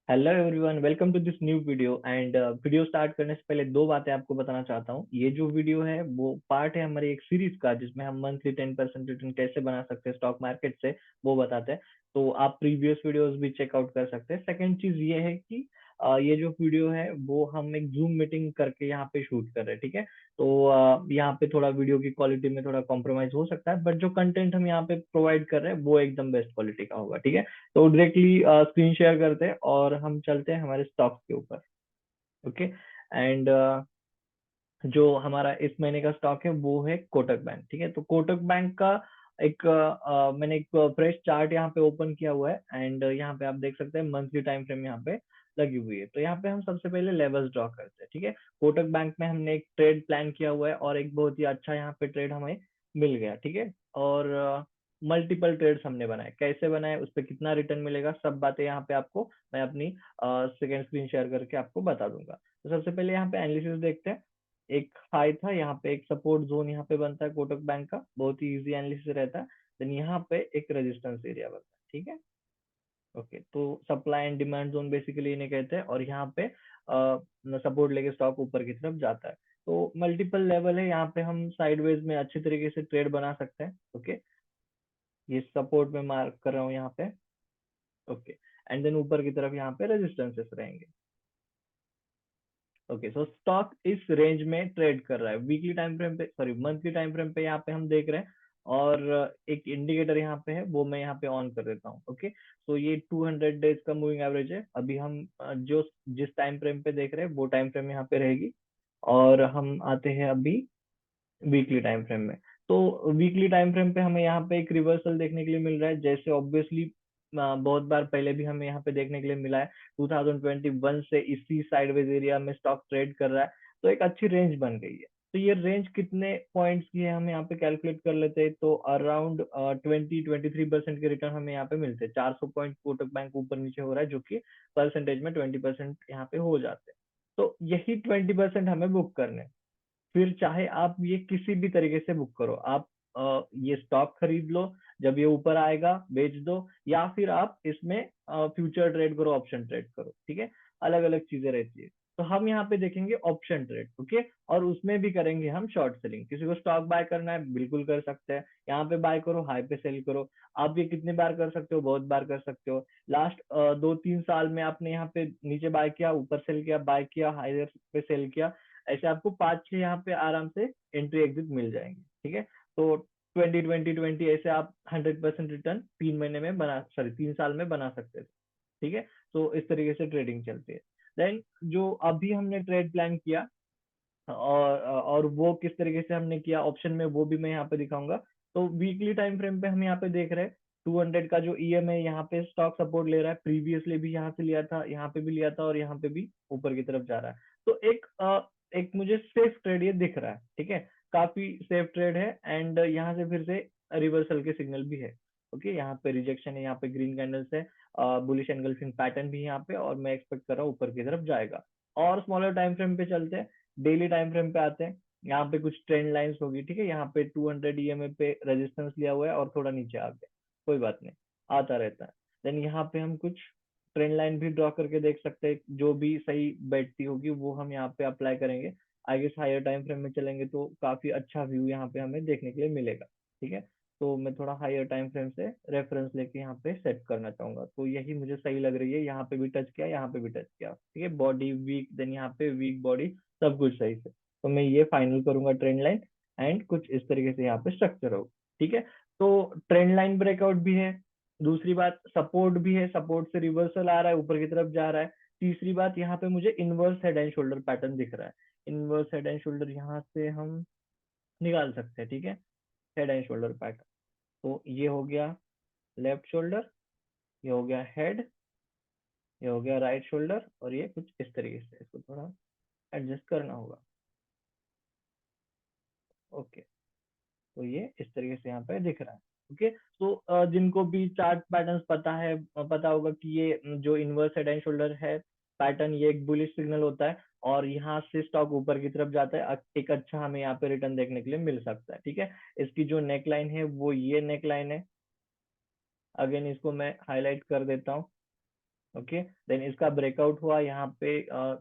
Hello everyone, welcome to this new video. And video start करने से पहले दो बातें आपको बताना चाहता हूँ। ये जो वीडियो है वो पार्ट है हमारी एक सीरीज का, जिसमें हम मंथली 10% रिटर्न कैसे बना सकते हैं स्टॉक मार्केट से, वो बताते हैं। तो आप प्रीवियस वीडियोस भी चेकआउट कर सकते हैं। सेकंड चीज ये है कि ये जो वीडियो है वो हम एक जूम मीटिंग करके यहाँ पे शूट कर रहे हैं, ठीक है। तो यहाँ पे थोड़ा वीडियो की क्वालिटी में थोड़ा कॉम्प्रोमाइज हो सकता है, बट जो कंटेंट हम यहाँ पे प्रोवाइड कर रहे हैं वो एकदम बेस्ट क्वालिटी का होगा, ठीक है। तो डायरेक्टली स्क्रीन शेयर करते हैं और हम चलते हैं हमारे स्टॉक्स के ऊपर। ओके। एंड जो हमारा इस महीने का स्टॉक है वो है कोटक बैंक, ठीक है। तो कोटक बैंक का एक मैंने एक फ्रेश चार्ट यहाँ पे ओपन किया हुआ है। एंड यहाँ पे आप देख सकते हैं मंथली टाइम फ्रेम यहाँ पे लगी हुई है। तो यहाँ पे हम सबसे पहले लेवल्स ड्रॉ करते हैं, ठीक है। कोटक बैंक में हमने एक ट्रेड प्लान किया हुआ है और एक बहुत ही अच्छा यहाँ पे ट्रेड हमें मिल गया, ठीक है। और मल्टीपल ट्रेड्स हमने बनाए, कैसे बनाए, उस पर कितना रिटर्न मिलेगा, सब बातें यहाँ पे आपको मैं अपनी सेकेंड स्क्रीन शेयर करके आपको बता दूंगा। तो सबसे पहले यहाँ पे एनालिसिस देखते हैं। एक हाई था यहाँ पे, एक सपोर्ट जोन यहाँ पे बनता है कोटक बैंक का, बहुत ही इजी एनालिसिस रहता है। देन यहाँ पे एक रेजिस्टेंस एरिया बनता है, ठीक है। ओके, तो supply and demand zone basically इन्हें कहते हैं। और यहाँ पे सपोर्ट लेके स्टॉक ऊपर की तरफ जाता है। तो मल्टीपल लेवल है, यहाँ पे हम साइडवेज में अच्छी तरीके से ट्रेड बना सकते हैं। ओके, ये सपोर्ट में मार्क कर रहा हूँ यहाँ पे। ओके, एंड देन ऊपर की तरफ यहाँ पे रेजिस्टेंसेस रहेंगे। ओके, सो स्टॉक इस रेंज में ट्रेड कर रहा है वीकली टाइम फ्रेम पे, सॉरी मंथली टाइम फ्रेम पे यहाँ पे हम देख रहे हैं। और एक इंडिकेटर यहाँ पे है, वो मैं यहाँ पे ऑन कर देता हूँ। ओके, तो ये 200 डेज का मूविंग एवरेज है। अभी हम जो जिस टाइम फ्रेम पे देख रहे हैं वो टाइम फ्रेम यहाँ पे रहेगी। और हम आते हैं अभी वीकली टाइम फ्रेम में। तो वीकली टाइम फ्रेम पे हमें यहाँ पे एक रिवर्सल देखने के लिए मिल रहा है, जैसे ऑब्वियसली बहुत बार पहले भी हमें यहाँ पे देखने के लिए मिला है। 2021 से इसी साइडवेज एरिया में स्टॉक ट्रेड कर रहा है, तो एक अच्छी रेंज बन गई है। तो ये रेंज कितने पॉइंट्स की है हम यहाँ पे कैलकुलेट कर लेते हैं, तो अराउंड 23% के रिटर्न हमें यहाँ पे मिलते हैं। 400 पॉइंट कोटक बैंक ऊपर नीचे हो रहा है, जो कि परसेंटेज में 20% यहाँ पे हो जाते हैं। तो यही 20% हमें बुक करने हैं। फिर चाहे आप ये किसी भी तरीके से बुक करो, आप ये स्टॉक खरीद लो, जब ये ऊपर आएगा बेच दो, या फिर आप इसमें फ्यूचर ट्रेड करो, ऑप्शन ट्रेड करो, ठीक है। अलग अलग चीजें रहती है। तो हम यहाँ पे देखेंगे ऑप्शन ट्रेड, ओके। और उसमें भी करेंगे हम शॉर्ट सेलिंग। किसी को स्टॉक बाय करना है बिल्कुल कर सकते हैं, यहाँ पे बाय करो, हाई पे सेल करो। आप ये कितने बार कर सकते हो, बहुत बार कर सकते हो। लास्ट 2-3 साल में आपने यहाँ पे नीचे बाय किया, ऊपर सेल किया, बाय किया, हाई पे सेल किया, ऐसे आपको 5-6 यहाँ पे आराम से एंट्री एग्जिट मिल जाएंगे, ठीक है। तो 20-20-20 ऐसे आप 100% रिटर्न 3 महीने में बना, सॉरी 3 साल में बना सकते थे, ठीक है। तो इस तरीके से ट्रेडिंग चलती है। देन जो अभी हमने ट्रेड प्लान किया, और वो किस तरीके से हमने किया ऑप्शन में, वो भी मैं यहाँ पे दिखाऊंगा। तो वीकली टाइम फ्रेम पे हम यहाँ पे देख रहे हैं 200 का जो ईएम है, यहाँ पे स्टॉक सपोर्ट ले रहा है। प्रीवियसली भी यहाँ से लिया था, यहाँ पे भी लिया था, और यहाँ पे भी ऊपर की तरफ जा रहा है। तो एक मुझे सेफ ट्रेड ये दिख रहा है, ठीक है। काफी सेफ ट्रेड है। एंड यहाँ से फिर से रिवर्सल के सिग्नल भी है। ओके, यहाँ पे रिजेक्शन है, यहाँ पे ग्रीन कैंडल्स है, बुलिश एंगल्फिंग पैटर्न भी यहाँ पे, और मैं एक्सपेक्ट कर रहा हूँ ऊपर की तरफ जाएगा। और स्मॉलर टाइम फ्रेम पे चलते हैं, डेली टाइम फ्रेम पे आते हैं। यहाँ पे कुछ ट्रेंड लाइंस होगी, ठीक है। यहाँ पे 200 ईएमए पे रेजिस्टेंस लिया हुआ है और थोड़ा नीचे आ गया, कोई बात नहीं, आता रहता है। देन यहाँ पे हम कुछ ट्रेंड लाइन भी ड्रॉ करके देख सकते हैं, जो भी सही बैठती होगी वो हम यहाँ पे अप्लाई करेंगे। I guess higher time frame में चलेंगे तो काफी अच्छा व्यू यहाँ पे हमें देखने के लिए मिलेगा, ठीक है। तो मैं थोड़ा हायर टाइम फ्रेम से रेफरेंस लेके यहाँ पे सेट करना चाहूंगा। तो यही मुझे सही लग रही है, यहाँ पे भी टच किया, यहाँ पे भी टच किया, ठीक है। बॉडी वीक, देन यहाँ पे वीक बॉडी, सब कुछ सही से। तो मैं ये फाइनल करूंगा ट्रेंड लाइन। एंड कुछ इस तरीके से यहाँ पे स्ट्रक्चर होगा, ठीक है। तो ट्रेंड लाइन ब्रेकआउट भी है। दूसरी बात, सपोर्ट भी है, सपोर्ट से रिवर्सल आ रहा है, ऊपर की तरफ जा रहा है। तीसरी बात, यहाँ पे मुझे inverse head and shoulder pattern दिख रहा है। इनवर्स हेड एंड शोल्डर यहाँ से हम निकाल सकते हैं, ठीक है। हेड एंड शोल्डर पैटर्न, तो ये हो गया लेफ्ट शोल्डर, ये हो गया हेड, ये हो गया राइट शोल्डर, और ये कुछ इस तरीके से, इसको थोड़ा एडजस्ट करना होगा। ओके, तो ये इस तरीके से यहाँ पे दिख रहा है। ओके, तो जिनको भी चार्ट पैटर्न्स पता है, पता होगा कि ये जो इनवर्स हेड एंड शोल्डर है पैटर्न, ये एक बुलिश सिग्नल होता है, और यहाँ से स्टॉक ऊपर की तरफ जाता है। एक अच्छा हमें यहाँ पे रिटर्न देखने के लिए मिल सकता है, ठीक है। इसकी जो नेक लाइन है वो ये नेक लाइन है। अगेन इसको मैं हाईलाइट कर देता हूँ। ओके। देन इसका ब्रेकआउट हुआ, यहाँ पे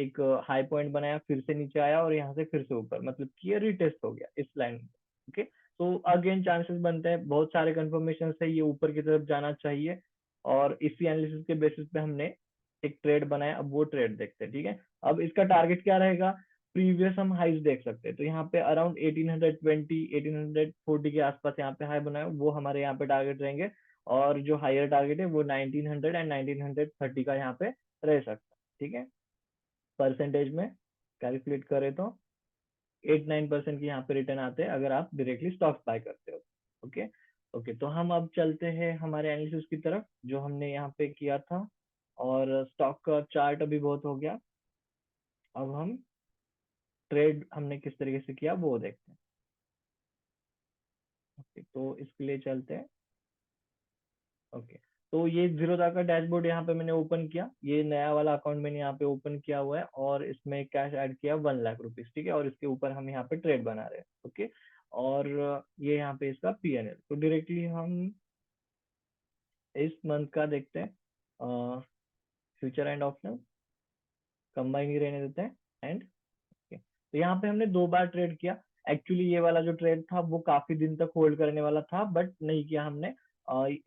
एक हाई पॉइंट बनाया, फिर से नीचे आया और यहाँ से फिर से ऊपर, मतलब कि ये रिटेस्ट हो गया इस लाइन में। ओके, तो अगेन चांसेस बनते हैं, बहुत सारे कंफर्मेशन है ये ऊपर की तरफ जाना चाहिए, और इसी एनालिसिस के बेसिस पे हमने एक ट्रेड बनाया। अब वो ट्रेड देखते हैं, ठीक है। अब इसका टारगेट क्या रहेगा, प्रीवियस हम हाइज देख सकते हैं, तो यहाँ पे अराउंड 1820 1840 के आसपास यहाँ पे हाई बनाया, वो हमारे यहाँ पे टारगेट रहेंगे। और जो हायर टारगेट है वो 1900 एंड 1930 का यहाँ पे रह सकता है, ठीक है। परसेंटेज में कैलकुलेट करें तो 8-9% की यहाँ पे रिटर्न आते हैं अगर आप डायरेक्टली स्टॉक्स बाय करते हो। ओके। ओके, तो हम अब चलते हैं हमारे एनालिसिस की तरफ जो हमने यहाँ पे किया था, और स्टॉक का चार्ट अभी बहुत हो गया। अब हम ट्रेड हमने किस तरीके से किया वो देखते हैं। ओके, तो इसके लिए चलते हैं। ओके, तो ये जीरोधा का डैशबोर्ड यहाँ पे मैंने ओपन किया, ये नया वाला अकाउंट मैंने यहाँ पे ओपन किया हुआ है, और इसमें कैश ऐड किया 1 लाख रुपीज, ठीक है। और इसके ऊपर हम यहाँ पे ट्रेड बना रहे हैं। ओके, और ये यहाँ पे इसका पीएनएल, तो डायरेक्टली हम इस मंथ का देखते हैं। फ्यूचर एंड ऑप्शन कंबाइन ही रहने देते हैं, एंड तो यहाँ पे हमने 2 बार ट्रेड किया। एक्चुअली ये वाला जो ट्रेड था वो काफी दिन तक होल्ड करने वाला था, बट नहीं किया हमने।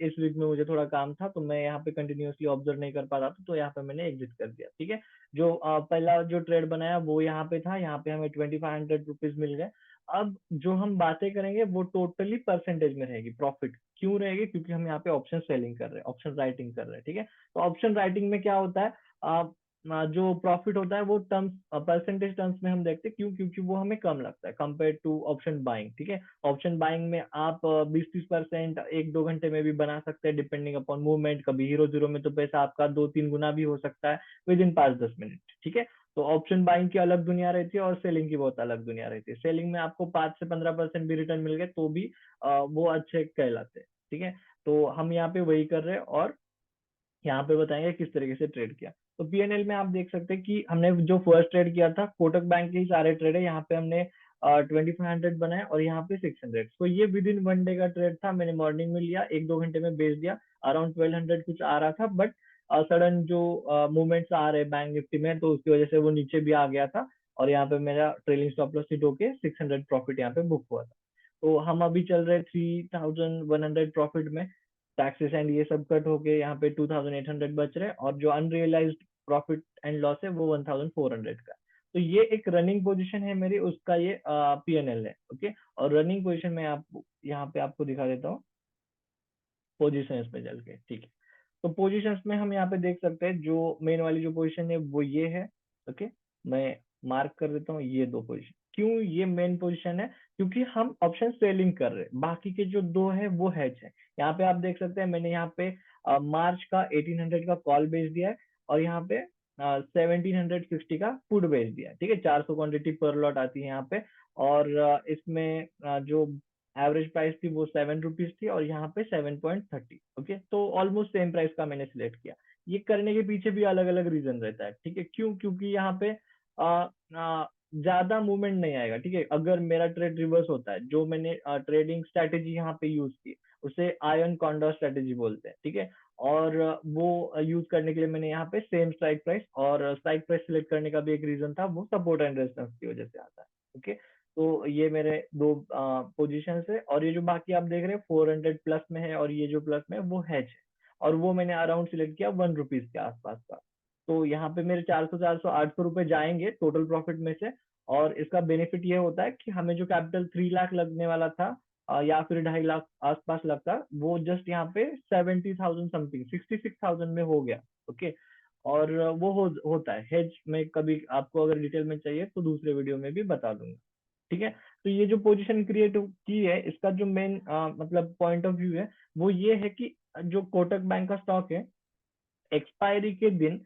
इस वीक में मुझे थोड़ा काम था, तो मैं यहाँ पे कंटिन्यूअसली ऑब्जर्व नहीं कर पा रहा था, तो यहाँ पे मैंने एग्जिट कर दिया, ठीक है। जो पहला जो ट्रेड बनाया वो यहाँ पे था, यहाँ पे हमें 2500 रुपीज मिल गए। अब जो हम बातें करेंगे वो टोटली परसेंटेज में रहेगी, प्रॉफिट क्यों रहेगी, क्योंकि हम यहाँ पे ऑप्शन सेलिंग कर रहे हैं, ऑप्शन राइटिंग कर रहे हैं, ठीक है। तो ऑप्शन राइटिंग में क्या होता है, जो प्रॉफिट होता है वो टर्म्स परसेंटेज टर्म्स में हम देखते हैं, क्यों, क्योंकि वो हमें कम लगता है कंपेयर टू ऑप्शन बाइंग, ठीक है। ऑप्शन बाइंग में आप 20-30% 1-2 घंटे में भी बना सकते हैं, डिपेंडिंग अपॉन मूवमेंट। कभी हीरो जीरो में तो पैसा आपका 2-3 गुना भी हो सकता है विद इन 5-10 मिनट, ठीक है। तो ऑप्शन बाइंग की अलग दुनिया रहती है और सेलिंग की बहुत अलग दुनिया रहती है। सेलिंग में आपको 5 से 15% भी रिटर्न मिल गए तो भी वो अच्छे कहलाते हैं, ठीक है। तो हम यहाँ पे वही कर रहे हैं, और यहाँ पे बताएंगे किस तरीके से ट्रेड किया। तो पीएनएल में आप देख सकते हैं कि हमने जो फर्स्ट ट्रेड किया था कोटक बैंक के ही सारे ट्रेड है, यहाँ पे हमने 2500 बनाया और यहाँ पे 600। तो ये विद इन 1 डे का ट्रेड था, मैंने मॉर्निंग में लिया, 1-2 घंटे में बेच दिया। अराउंड 1200 कुछ आ रहा था, बट सडन जो मूवमेंट्स आ रहे बैंक निफ्टी में, तो उसकी वजह से वो नीचे भी आ गया था, और यहाँ पे मेरा ट्रेलिंग स्टॉप लॉस हिट होके 600 प्रॉफिट यहाँ पे बुक हुआ था। तो हम अभी चल रहे 3100 प्रॉफिट में। टैक्सेस एंड ये सब कट होके यहाँ पे 2800 बच रहे हैं, और जो अनरियलाइज्ड प्रॉफिट एंड लॉस है वो 1400 का। तो ये एक रनिंग पोजीशन है मेरी, उसका ये पीएनएल है। ओके, और रनिंग पोजीशन में आप यहाँ पे आपको दिखा देता हूँ पोजीशन में चल के, ठीक है। तो पोजीशंस में हम यहाँ पे देख सकते हैं, जो मेन वाली जो पोजीशन है वो ये है। ओके, मैं मार्क कर देता हूँ ये 2 पोजीशन। क्यों ये मेन पोजीशन है, क्योंकि हम ऑप्शन सेलिंग कर रहे हैं, बाकी के जो 2 है वो हेज है। यहाँ पे आप देख सकते हैं मैंने यहाँ पे मार्च का 1800 का कॉल बेच दिया है, और यहाँ पे 1760 का पुट बेच दिया है, ठीक है। 400 क्वांटिटी पर लॉट आती है यहाँ पे। और इसमें जो एवरेज प्राइस थी वो 7 रुपीज थी, और यहाँ पे 7.30। ओके, तो ऑलमोस्ट सेम प्राइस का मैंने सिलेक्ट किया। ये करने के पीछे भी अलग अलग रीजन रहता है, ठीक है। क्यों, क्योंकि यहाँ पे ज्यादा मूवमेंट नहीं आएगा, ठीक है। अगर मेरा ट्रेड रिवर्स होता है, जो मैंने ट्रेडिंग स्ट्रेटेजी यहाँ पे यूज की, उसे आयन कॉन्डोर स्ट्रेटेजी बोलते हैं, ठीक है। और वो यूज करने के लिए मैंने यहाँ पे सेम स्ट्राइक प्राइस, और स्ट्राइक प्राइस सिलेक्ट करने का भी एक रीजन था, वो सपोर्ट एंड रेजिस्टेंस की वजह से आता है। ओके, तो ये मेरे 2 पोजीशन है, और ये जो बाकी आप देख रहे हैं 400 प्लस में है, और ये जो प्लस में है वो हैच है, और वो मैंने अराउंड सिलेक्ट किया 1 रुपीज के आसपास का। तो यहाँ पे मेरे 400-800 रुपए जाएंगे टोटल प्रॉफिट में से। और इसका बेनिफिट ये होता है कि हमें जो कैपिटल 3 लाख लगने वाला था, या फिर 2.5 लाख आसपास लगता, वो जस्ट यहाँ पे 70,000 समथिंग 66,000 में हो गया। ओके, और वो होता है हेज में। कभी आपको अगर डिटेल में चाहिए तो दूसरे वीडियो में भी बता दूंगा, ठीक है। तो ये जो पोजीशन क्रिएट की है, इसका जो मेन मतलब पॉइंट ऑफ व्यू है वो ये है कि जो कोटक बैंक का स्टॉक है, एक्सपायरी के दिन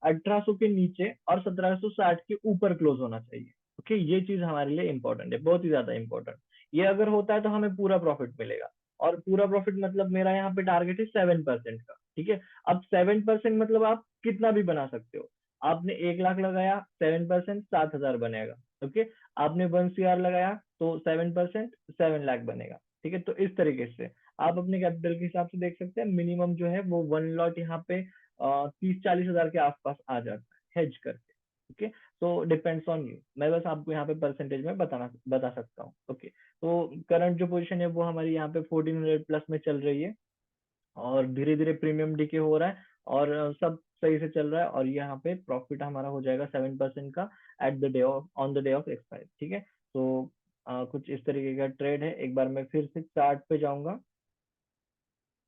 1800 के नीचे और 1760 के ऊपर क्लोज होना चाहिए। ओके, ये चीज हमारे लिए इंपॉर्टेंट है, बहुत ही ज्यादा इंपॉर्टेंट। ये अगर होता है तो हमें पूरा प्रॉफिट मिलेगा, और पूरा प्रॉफिट मतलब मेरा यहाँ पे टारगेट है 7% का, ठीक है। अब 7% मतलब आप कितना भी बना सकते हो। आपने 1 लाख लगाया, 7% 7,000 बनेगा। ओके, आपने 1 CR लगाया तो 7% 7 लाख बनेगा, ठीक है। तो इस तरीके से आप अपने कैपिटल के हिसाब से देख सकते हैं। मिनिमम जो है वो 1 लॉट यहाँ पे 30-40 हजार के आसपास आ जाता है हेज करके। ओके, तो डिपेंड्स ऑन यू, मैं बस आपको यहाँ पे परसेंटेज में बता सकता हूँ। ओके, तो करंट जो पोजीशन है वो हमारी यहाँ पे 1400 प्लस में चल रही है, और धीरे धीरे प्रीमियम डीके हो रहा है, और सब सही से चल रहा है, और यहाँ पे प्रॉफिट हमारा हो जाएगा 7% का at the day of on the day of expire. ठीक है, तो कुछ इस तरीके का ट्रेड है। एक बार मैं फिर से चार्ट पे जाऊंगा,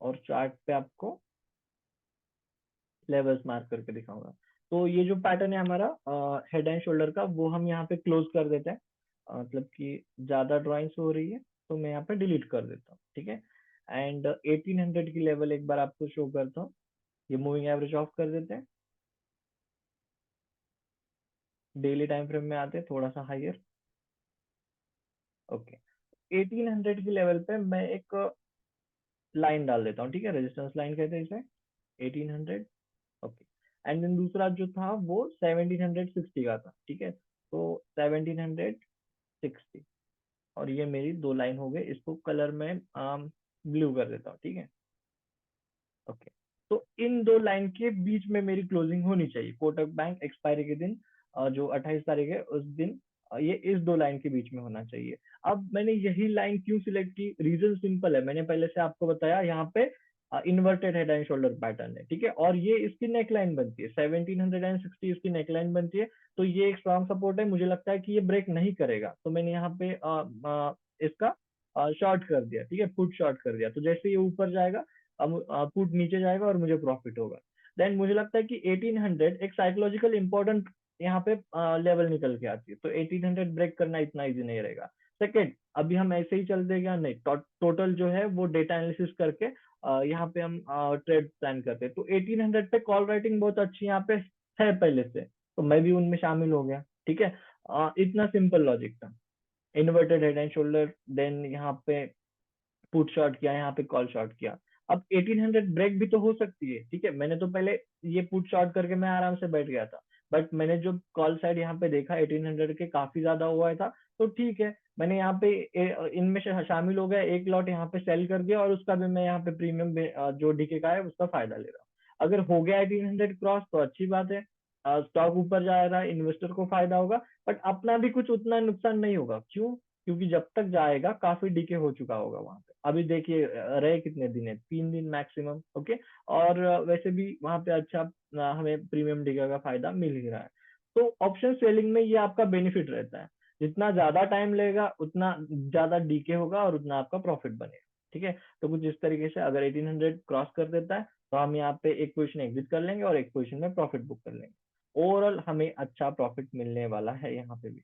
और चार्ट पे आपको लेवल्स मार्क करके दिखाऊंगा। तो ये जो पैटर्न है हमारा हेड एंड शोल्डर का, वो हम यहाँ पे क्लोज कर देते हैं। मतलब कि ज्यादा ड्राइंग्स हो रही है तो मैं यहाँ पे डिलीट कर देता हूँ। ठीक है, एंड 1800 की लेवल एक बार आपको शो करता हूँ। ये मूविंग एवरेज ऑफ कर देते हैं, डेली टाइम फ्रेम में आते हैं थोड़ा सा हाइयर। ओके, 1800 की लेवल पे मैं एक लाइन डाल देता हूँ। ठीक है, रेजिस्टेंस लाइन कहते हैं इसे, 1800। ओके, एंड देन दूसरा जो था वो 1760 का था। ठीक है, तो 1760, और ये मेरी दो लाइन हो गई। इसको कलर में ब्लू कर देता हूँ। ठीक है, ओके, तो इन दो लाइन के बीच में मेरी क्लोजिंग होनी चाहिए। कोटक बैंक एक्सपायरी के दिन जो 28 तारीख है उस दिन ये इस दो लाइन के बीच में होना चाहिए। अब मैंने यही लाइन क्यों सिलेक्ट की, रीजन सिंपल है, मैंने पहले से आपको बताया, यहाँ पे inverted head and shoulder pattern है। ठीक है, और ये इसकी नेकलाइन बनती है, 1760 इसकी नेकलाइन बनती है, तो ये एक स्ट्रॉन्ग सपोर्ट है। मुझे लगता है कि ये ब्रेक नहीं करेगा, तो मैंने यहाँ पे इसका शॉर्ट कर दिया। ठीक है, पुट शॉर्ट कर दिया, तो जैसे ये ऊपर जाएगा, अब पुट नीचे जाएगा और मुझे प्रॉफिट होगा। देन मुझे लगता है कि 1800 एक साइकोलॉजिकल इंपॉर्टेंट यहाँ पे लेवल निकल के आती है, तो 1800 ब्रेक करना इतना इजी नहीं रहेगा। सेकेंड, अभी हम ऐसे ही चल देगा नहीं, टोटल जो है वो डेटा एनालिसिस करके यहाँ पे हम ट्रेड प्लान करते हैं। तो 1800 पे कॉल राइटिंग बहुत अच्छी यहाँ पे है पहले से, तो मैं भी उनमें शामिल हो गया। ठीक है, इतना सिंपल लॉजिक था। Inverted head and shoulder, then यहाँ पे पुट शॉर्ट किया, यहाँ पे कॉल शॉर्ट किया। अब 1800 ब्रेक भी तो हो सकती है। ठीक है, मैंने तो पहले ये पुट शॉर्ट करके मैं आराम से बैठ गया था, बट मैंने जो कॉल साइड यहाँ पे देखा 1800 के काफी ज्यादा हुआ था, तो ठीक है, मैंने यहाँ पे इनमें शामिल हो गया, एक लॉट यहाँ पे सेल कर दिया, और उसका भी मैं यहाँ पे प्रीमियम जो डीके का है उसका फायदा ले रहा हूँ। अगर हो गया 1800 क्रॉस तो अच्छी बात है, स्टॉक ऊपर जा रहा है, इन्वेस्टर को फायदा होगा, बट अपना भी कुछ उतना नुकसान नहीं होगा। क्यों? क्योंकि जब तक जाएगा काफी डीके हो चुका होगा वहां पे। अभी देखिए रहे कितने दिन है, 3 दिन मैक्सिमम। ओके, और वैसे भी वहां पे अच्छा हमें प्रीमियम डीके का फायदा मिल ही रहा है। तो ऑप्शन सेलिंग में ये आपका बेनिफिट रहता है, जितना ज्यादा टाइम लेगा उतना ज्यादा डीके होगा और उतना आपका प्रॉफिट बनेगा। ठीक है, तो कुछ इस तरीके से अगर 1800 क्रॉस कर देता है तो हम यहाँ पे एक पोजिशन एग्जिट कर लेंगे और एक पोजिशन में प्रॉफिट बुक कर लेंगे। ओवरऑल हमें अच्छा प्रॉफिट मिलने वाला है यहाँ पे भी।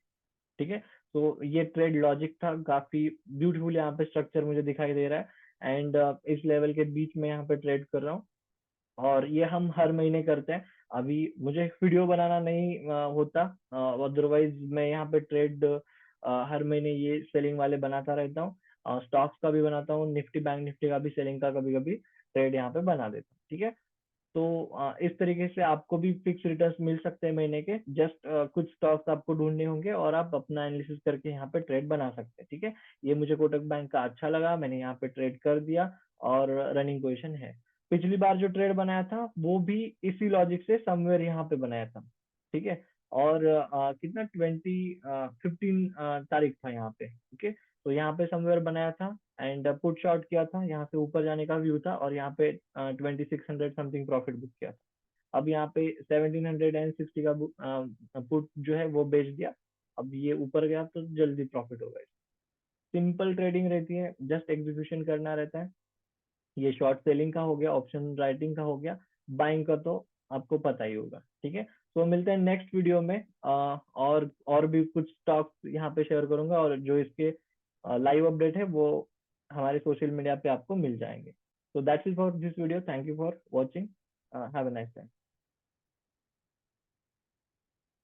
ठीक है, तो ये ट्रेड लॉजिक था, काफी ब्यूटीफुल यहाँ पे स्ट्रक्चर मुझे दिखाई दे रहा है, एंड इस लेवल के बीच में यहाँ पे ट्रेड कर रहा हूँ, और ये हम हर महीने करते हैं। अभी मुझे वीडियो बनाना नहीं होता, अदरवाइज मैं यहाँ पे ट्रेड हर महीने ये सेलिंग वाले बनाता रहता हूँ। स्टॉक्स का भी बनाता हूँ, निफ्टी बैंक निफ्टी का भी सेलिंग का कभी कभी ट्रेड यहाँ पे बना देता हूँ। ठीक है, तो इस तरीके से आपको भी फिक्स रिटर्न्स मिल सकते हैं महीने के। जस्ट कुछ स्टॉक्स आपको ढूंढने होंगे और आप अपना एनालिसिस करके यहाँ पे ट्रेड बना सकते हैं। ठीक है, ये मुझे कोटक बैंक का अच्छा लगा, मैंने यहाँ पे ट्रेड कर दिया, और रनिंग पोजिशन है। पिछली बार जो ट्रेड बनाया था वो भी इसी लॉजिक से समवेयर यहाँ पे बनाया था। ठीक है, और कितना 15 तारीख था यहाँ पे। ओके, तो यहाँ पे समवेयर बनाया था, एंड पुट शॉर्ट किया था, यहाँ से ऊपर जाने का व्यू था, और यहाँ पे 2600 समथिंग प्रॉफिट बुक किया था। अब यहाँ पे 1760 का पुट जो है वो बेच दिया, अब ये ऊपर गया तो जल्दी प्रॉफिट होगा। सिंपल ट्रेडिंग रहती है, जस्ट एग्जीक्यूशन करना रहता है। ये शॉर्ट सेलिंग का हो गया, ऑप्शन राइटिंग का हो गया, बाइंग का तो आपको पता ही होगा। ठीक है, तो मिलते हैं नेक्स्ट वीडियो में, और भी कुछ स्टॉक्स यहाँ पे शेयर करूंगा, और जो इसके लाइव अपडेट है वो हमारे सोशल मीडिया पे आपको मिल जाएंगे। तो that's it for this video, thank you for watching, have a nice time.